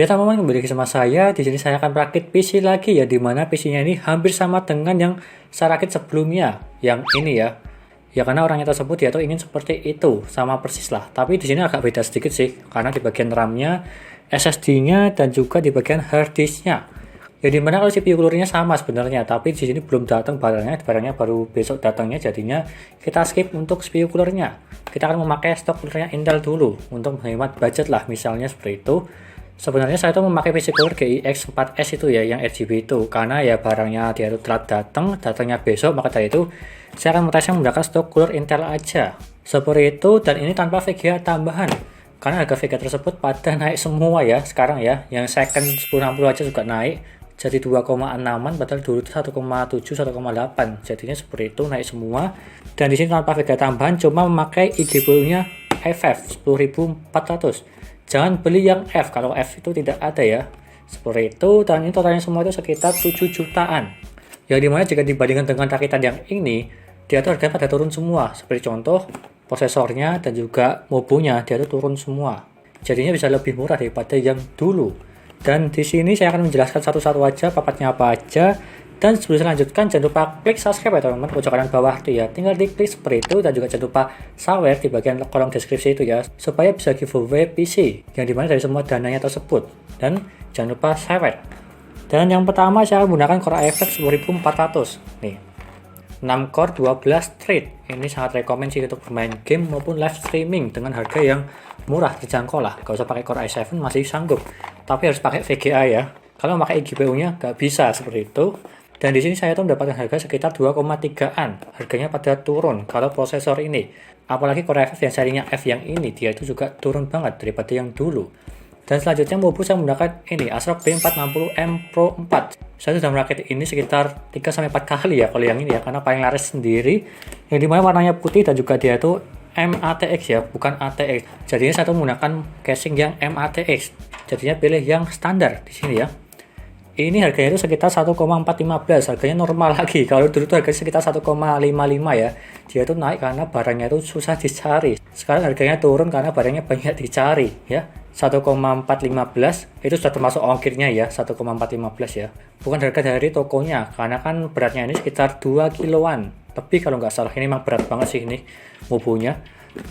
Ya teman-teman, kembali sama saya. Di sini saya akan merakit PC lagi ya, dimana PC-nya ini hampir sama dengan yang saya rakit sebelumnya, yang ini ya. Ya karena orangnya tersebut dia tuh ingin seperti itu, sama persis lah. Tapi di sini agak beda sedikit sih, karena di bagian RAM-nya, SSD-nya dan juga di bagian hard disk-nya. Ya dimana kalau CPU cooler-nya sama sebenarnya, tapi di sini belum datang barangnya baru besok datangnya, jadinya kita skip untuk CPU cooler-nya. Kita akan memakai stok cooler-nya Intel dulu untuk menghemat budget lah, misalnya seperti itu. Sebenarnya saya tuh memakai PC cooler GIX 4S itu ya, yang RGB itu, karena ya barangnya dia tuh telat datangnya besok, maka dari itu saya akan menggunakan stok cooler Intel aja. Seperti itu, dan ini tanpa VGA tambahan, karena harga VGA tersebut pada naik semua ya sekarang ya, yang second 1060 aja juga naik, jadi 2,6an, padahal dulu itu 1,7, 1,8, jadinya seperti itu, naik semua. Dan di sini tanpa VGA tambahan, cuma memakai eGPU-nya FF 10400. Jangan beli yang F, kalau F itu tidak ada ya. Seperti itu, dan ini totalnya semua itu sekitar 7 jutaan. Yang dimana jika dibandingkan dengan rakitan yang ini, dia tuh harganya pada turun semua. Seperti contoh, prosesornya dan juga mobonya, dia tuh turun semua. Jadinya bisa lebih murah daripada yang dulu. Dan di sini saya akan menjelaskan satu-satu aja, papatnya apa aja. Dan sebelum saya lanjutkan, jangan lupa klik subscribe ya teman-teman, pojok kanan bawah itu ya. Tinggal diklik seperti itu, dan juga jangan lupa share di bagian kolom deskripsi itu ya, supaya bisa giveaway PC, yang dimana dari semua dananya tersebut. Dan jangan lupa share. Dan yang pertama saya menggunakan Core i5 10400. Nih, 6 core 12 thread. Ini sangat rekomen sih untuk bermain game maupun live streaming dengan harga yang murah, terjangkau lah. Gak usah pakai Core i7 masih sanggup, tapi harus pakai VGA ya. Kalau pakai eGPU-nya gak bisa seperti itu. Dan di sini saya tuh mendapatkan harga sekitar 2,3an. Harganya pada turun kalau prosesor ini. Apalagi Core i5 yang serinya F yang ini, dia itu juga turun banget daripada yang dulu. Dan selanjutnya mobile saya menggunakan ini ASRock B460M Pro 4. Saya sudah merakit ini sekitar 3-4 kali ya kalau yang ini ya, karena paling laris sendiri. Yang dimana warnanya putih dan juga dia itu MATX ya, bukan ATX. Jadinya saya tuh menggunakan casing yang MATX. Jadinya pilih yang standar di sini ya. Ini harganya itu sekitar 1,415, harganya normal lagi. Kalau dulu itu harganya sekitar 1,55 ya. Dia itu naik karena barangnya itu susah dicari. Sekarang harganya turun karena barangnya banyak dicari ya. 1,415 itu sudah termasuk ongkirnya ya, 1,415 ya. Bukan harga dari tokonya, karena kan beratnya ini sekitar 2 kiloan. Tapi kalau nggak salah ini memang berat banget sih ini mobonya.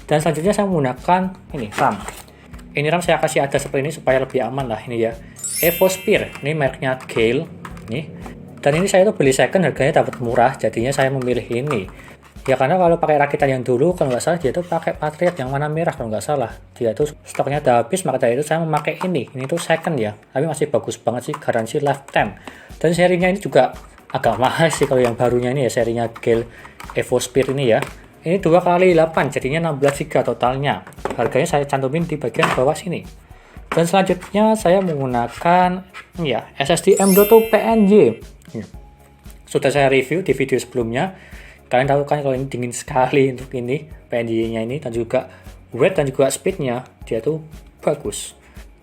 Dan selanjutnya saya menggunakan ini RAM. Ini RAM saya kasih ada seperti ini supaya lebih aman lah ini ya. Evosphere, ini mereknya Gale nih. Dan ini saya tuh beli second, harganya dapat murah, jadinya saya memilih ini. Ya karena kalau pakai rakitan yang dulu kalau nggak salah dia tuh pakai Patriot yang warna merah kalau nggak salah. Dia tuh stoknya udah habis, maka dari itu saya memakai ini. Ini tuh second ya, tapi masih bagus banget sih, garansi lifetime. Dan serinya ini juga agak mahal sih kalau yang barunya ini ya, serinya Gale Evosphere ini ya. Ini 2x8, jadinya 16 GB totalnya. Harganya saya cantumin di bagian bawah sini. Dan selanjutnya saya menggunakan ya SSD M.2 PNG. Sudah saya review di video sebelumnya. Kalian tahu kan kalau ini dingin sekali untuk ini PNG-nya ini, dan juga weight dan juga speed-nya dia tuh bagus.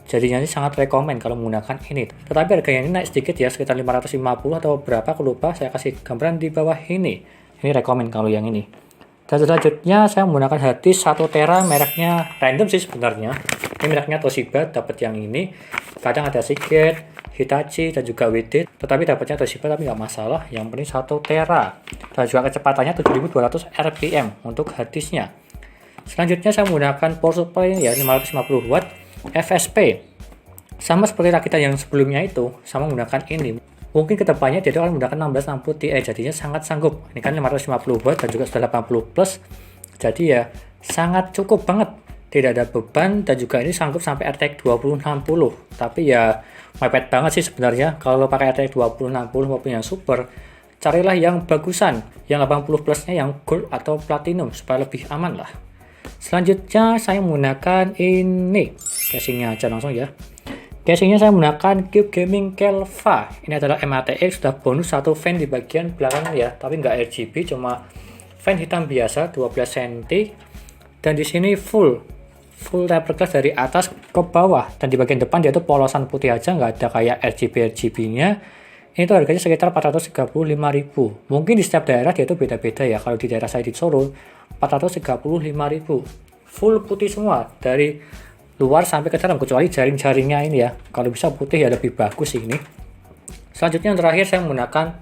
Jadinya ini sangat rekomen kalau menggunakan ini. Tetapi harganya ini naik sedikit ya, sekitar 550 atau berapa aku lupa. Saya kasih gambaran di bawah ini. Ini rekomen kalau yang ini. Dan selanjutnya saya menggunakan harddisk 1 tera, mereknya random sih sebenarnya. Ini mereknya Toshiba, dapat yang ini. Kadang ada Seagate, Hitachi dan juga WD, tetapi dapatnya Toshiba tapi nggak masalah. Yang penting 1 tera. Dan juga kecepatannya 7200 RPM untuk harddisknya. Selanjutnya saya menggunakan power supply ya 550 watt FSP. Sama seperti rakitan yang sebelumnya itu, sama menggunakan ini. Mungkin kedepannya dia akan menggunakan 1660 Ti, jadinya sangat sanggup. Ini kan 550 watt dan juga sudah 80 plus, jadi ya sangat cukup banget. Tidak ada beban, dan juga ini sanggup sampai RTX 2060. Tapi ya mepet banget sih sebenarnya kalau pakai RTX 2060 maupun yang super. Carilah yang bagusan, yang 80 plusnya yang gold atau platinum supaya lebih aman lah. Selanjutnya saya menggunakan ini casingnya aja langsung ya. Casingnya saya menggunakan Cube Gaming Kelva. Ini adalah MATX, sudah bonus satu fan di bagian belakang ya, tapi nggak RGB, cuma fan hitam biasa 12 cm. Dan di sini full tempered glass dari atas ke bawah, dan di bagian depan dia tuh polosan putih aja, nggak ada kayak RGB-nya. Ini tuh harganya sekitar 435.000. Mungkin di setiap daerah dia tuh beda-beda ya. Kalau di daerah saya di Solo 435.000. Full putih semua dari luar sampai ke dalam, kecuali jaring-jaringnya ini ya. Kalau bisa putih ya lebih bagus ini. Selanjutnya yang terakhir saya menggunakan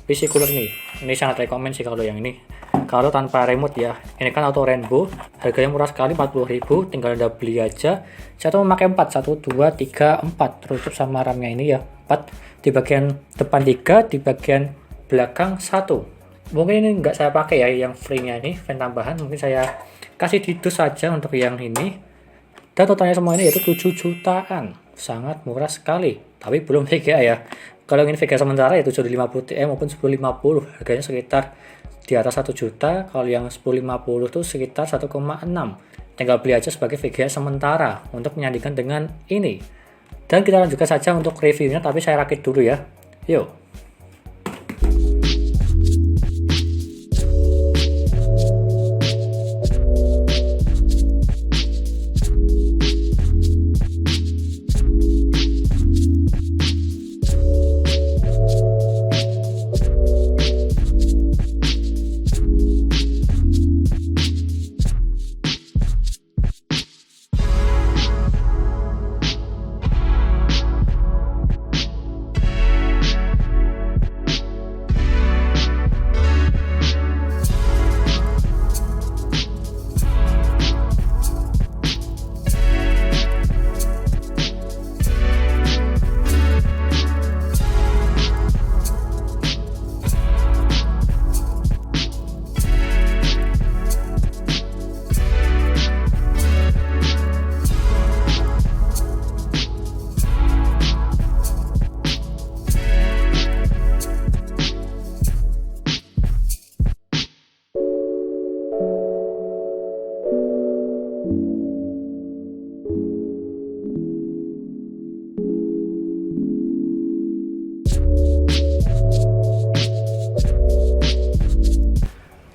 PC cooler nih. Ini sangat rekomend sih kalau yang ini. Kalau tanpa remote ya. Ini kan auto rainbow, harganya murah sekali 40.000, tinggal Anda beli aja. Saya tuh memakai 4, 1 2 3 4 terutup sama RAM-nya ini ya. 4 di bagian depan, 3 di bagian belakang 1. Mungkin ini nggak saya pakai ya yang free-nya ini, fan tambahan. Mungkin saya kasih di dus saja untuk yang ini. Dan totalnya semua ini yaitu 7 jutaan. Sangat murah sekali. Tapi belum VGA ya. Kalau ingin VGA sementara ya 750 Ti maupun 1050. Harganya sekitar di atas 1 juta. Kalau yang 1050 itu sekitar 1,6. Tinggal beli aja sebagai VGA sementara untuk menyandingkan dengan ini. Dan kita lanjutkan saja untuk reviewnya, tapi saya rakit dulu ya. Yuk.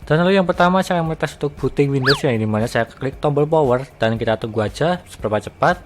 Dan lalu yang pertama saya akan tes untuk booting Windows ya, dimana saya klik tombol power dan kita tunggu aja seberapa cepat.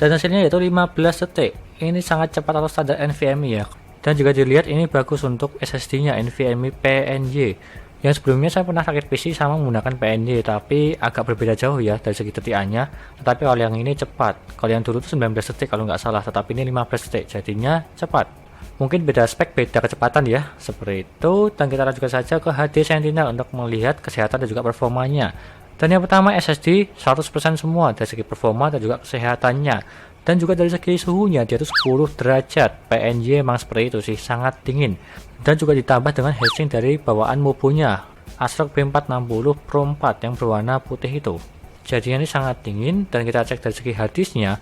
Dan hasilnya yaitu 15 detik. Ini sangat cepat atau standar NVMe ya. Dan juga dilihat ini bagus untuk SSD-nya NVMe PNY. Yang sebelumnya saya pernah rakit PC sama menggunakan PNY, tapi agak berbeda jauh ya dari segi detikannya. Tetapi kalau yang ini cepat. Kalau yang dulu itu 19 detik kalau nggak salah, tetapi ini 15 detik, jadinya cepat. Mungkin beda spek, beda kecepatan ya, seperti itu. Dan kita lanjutkan saja ke HD Sentinel untuk melihat kesehatan dan juga performanya. Dan yang pertama SSD 100% semua dari segi performa dan juga kesehatannya. Dan juga dari segi suhunya dia itu 10 derajat. PNY memang seperti itu sih, sangat dingin. Dan juga ditambah dengan heatsink dari bawaan Mobonya, ASRock B460 Pro 4 yang berwarna putih itu. Jadinya ini sangat dingin. Dan kita cek dari segi harddisknya,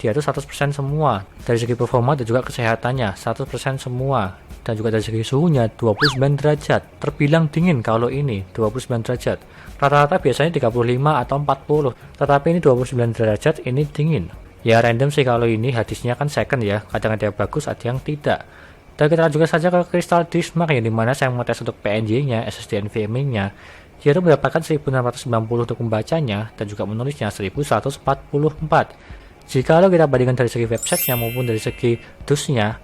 dia itu 100% semua. Dari segi performa dan juga kesehatannya 100% semua. Dan juga dari segi suhunya 29 derajat. Terbilang dingin kalau ini 29 derajat. Rata-rata biasanya 35 atau 40, tetapi ini 29 derajat, ini dingin. Ya random sih kalau ini, harddisknya kan second ya, kadang ada yang bagus ada yang tidak. Dan kita lanjutkan saja ke Crystal Disk Mark ya, dimana saya mau tes untuk PNJ-nya, SSD NVMe-nya. Dia itu mendapatkan 1690 untuk membacanya dan juga menulisnya 1144. Jika kita bandingkan dari segi websitenya maupun dari segi DUS-nya,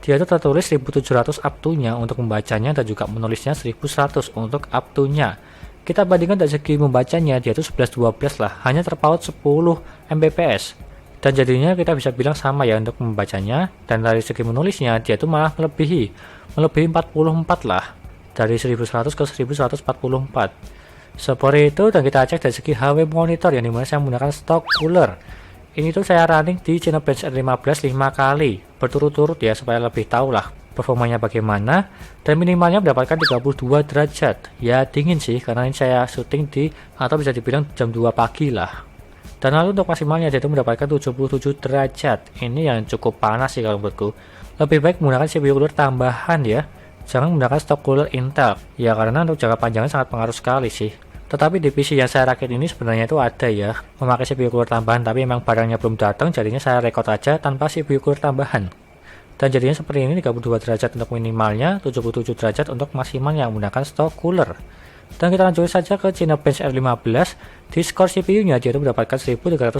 dia itu tertulis 1700 up to-nya untuk membacanya dan juga menulisnya 1100 untuk up to-nya. Kita bandingkan dari segi membacanya, dia itu 1112 lah, hanya terpaut 10 Mbps. Dan jadinya kita bisa bilang sama ya untuk membacanya. Dan dari segi menulisnya dia itu malah melebihi 44 lah, dari 1100 ke 1144 seperti itu. Dan kita cek dari segi HW monitor yang dimana saya menggunakan stock cooler. Ini tuh saya running di Cinebench R15 5 kali berturut-turut ya, supaya lebih tahu lah performanya bagaimana. Dan minimalnya mendapatkan 32 derajat. Ya dingin sih, karena ini saya syuting di, atau bisa dibilang jam 2 pagi lah. Dan lalu untuk maksimalnya dia itu mendapatkan 77 derajat. Ini yang cukup panas sih kalau menurutku. Lebih baik menggunakan CPU cooler tambahan ya. Jangan menggunakan stock cooler Intel. Ya karena untuk jangka panjangnya sangat pengaruh sekali sih. Tetapi di PC yang saya rakit ini sebenarnya itu ada ya, memakai CPU cooler tambahan, tapi memang barangnya belum datang, jadinya saya record aja tanpa CPU cooler tambahan. Dan jadinya seperti ini, 32 derajat untuk minimalnya, 77 derajat untuk maksimalnya menggunakan stock cooler. Dan kita lanjut saja ke Cinebench R15. Di skor CPU-nya dia itu mendapatkan 1325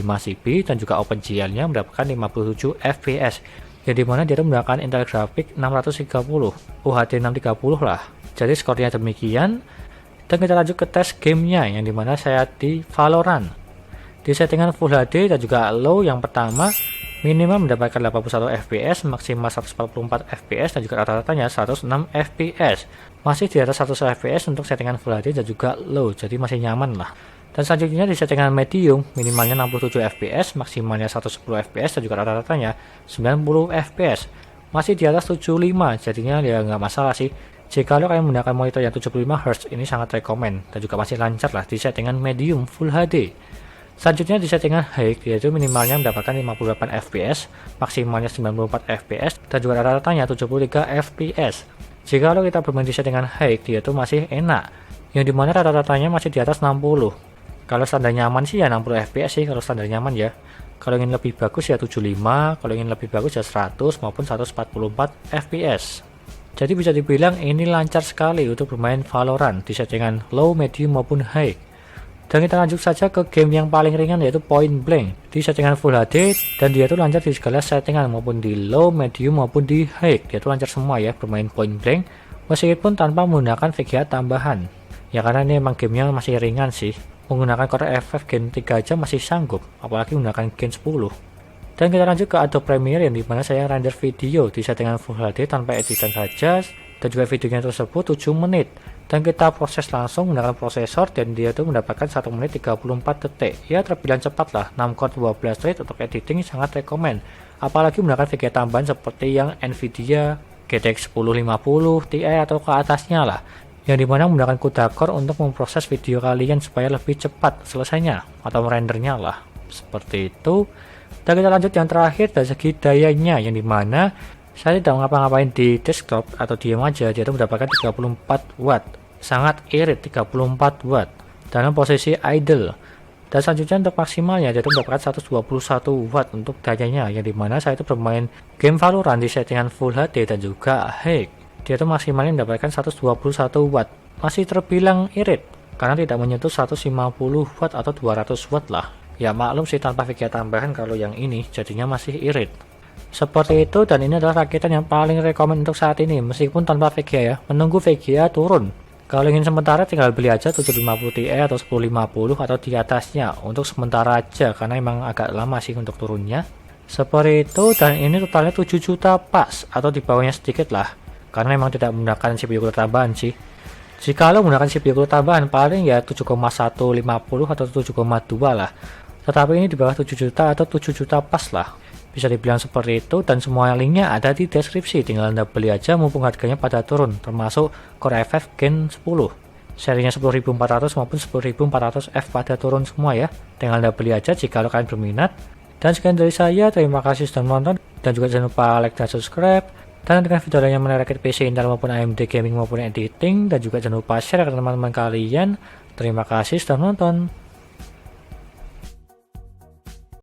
CPU dan juga OpenGL-nya mendapatkan 57 FPS. Yang dimana dia itu menggunakan Intel Graphics 630, UHD 630 lah. Jadi skornya demikian. Dan kita lanjut ke tes gamenya, yang dimana saya di Valorant. Di settingan Full HD dan juga low, yang pertama minimal mendapatkan 81 FPS, maksimal 144 FPS dan juga rata-ratanya 106 FPS. Masih di atas 100 FPS untuk settingan Full HD dan juga low, jadi masih nyaman lah. Dan selanjutnya di settingan medium, minimalnya 67 FPS, maksimalnya 110 FPS dan juga rata-ratanya 90 FPS. Masih di atas 75, jadinya ya nggak masalah sih. Jika kalian menggunakan monitor yang 75Hz, ini sangat rekomen dan juga masih lancar lah di settingan medium Full HD. Selanjutnya di settingan high, yaitu minimalnya mendapatkan 58 FPS, maksimalnya 94 FPS dan juga rata-ratanya 73 FPS. Jika kita bermain di settingan high, dia itu masih enak, yang dimana rata-ratanya masih di atas 60. Kalau standar nyaman sih ya 60 FPS sih, kalau standar nyaman ya. Kalau ingin lebih bagus ya 75, kalau ingin lebih bagus ya 100 maupun 144 FPS. Jadi bisa dibilang ini lancar sekali untuk bermain Valorant di settingan low, medium maupun high. Dan kita lanjut saja ke game yang paling ringan, yaitu Point Blank di settingan Full HD, dan dia itu lancar di segala settingan maupun di low, medium maupun di high. Dia itu lancar semua ya bermain Point Blank meskipun tanpa menggunakan VGA tambahan. Ya karena ini emang gamenya masih ringan sih. Menggunakan Core i5 Gen 3 aja masih sanggup, apalagi menggunakan Gen 10. Dan kita lanjut ke Adobe Premiere, yang dimana saya render video di settingan Full HD tanpa editan saja, dan juga videonya tersebut 7 menit. Dan kita proses langsung menggunakan prosesor, dan dia itu mendapatkan 1 menit 34 detik. Ya terbilang cepat lah, 6 core 12 thread untuk editing sangat rekomen. Apalagi menggunakan VGA tambahan seperti yang Nvidia GTX 1050 Ti atau ke atasnya lah, yang dimana menggunakan CUDA core untuk memproses video kalian supaya lebih cepat selesainya atau merendernya lah, seperti itu. Dan kita lanjut yang terakhir dari segi dayanya, yang dimana saya tidak ngapa-ngapain di desktop atau diam aja, dia itu mendapatkan 34 watt, sangat irit 34 watt dalam posisi idle. Dan selanjutnya untuk maksimalnya dia itu mendapatkan 121 watt untuk dayanya, yang dimana saya itu bermain game Valorant di settingan Full HD dan juga high. Dia itu maksimalnya mendapatkan 121 watt, masih terbilang irit karena tidak menyentuh 150 watt atau 200 watt lah. Ya maklum sih tanpa VGA tambahan, kalau yang ini jadinya masih irit. Seperti itu, dan ini adalah rakitan yang paling rekomen untuk saat ini meskipun tanpa VGA ya, menunggu VGA turun. Kalau ingin sementara tinggal beli aja 750 Ti atau 1050 atau di atasnya untuk sementara aja, karena emang agak lama sih untuk turunnya. Seperti itu, dan ini totalnya 7 juta pas atau di bawahnya sedikit lah, karena memang tidak menggunakan CPU cooler tambahan sih. Jika lo menggunakan CPU cooler tambahan paling ya 7,150 atau 7,2 lah. Tetapi ini di bawah 7 juta atau 7 juta pas lah. Bisa dibilang seperti itu, dan semua linknya ada di deskripsi. Tinggal Anda beli aja mumpung harganya pada turun, termasuk Core i5 Gen 10. Serinya 10400 maupun 10400F pada turun semua ya. Tinggal Anda beli aja jika kalian berminat. Dan sekian dari saya, terima kasih sudah menonton, dan juga jangan lupa like dan subscribe. Dan dengan video lainnya mengenai rakit PC Intel maupun AMD gaming maupun editing, dan juga jangan lupa share ke teman-teman kalian. Terima kasih sudah menonton.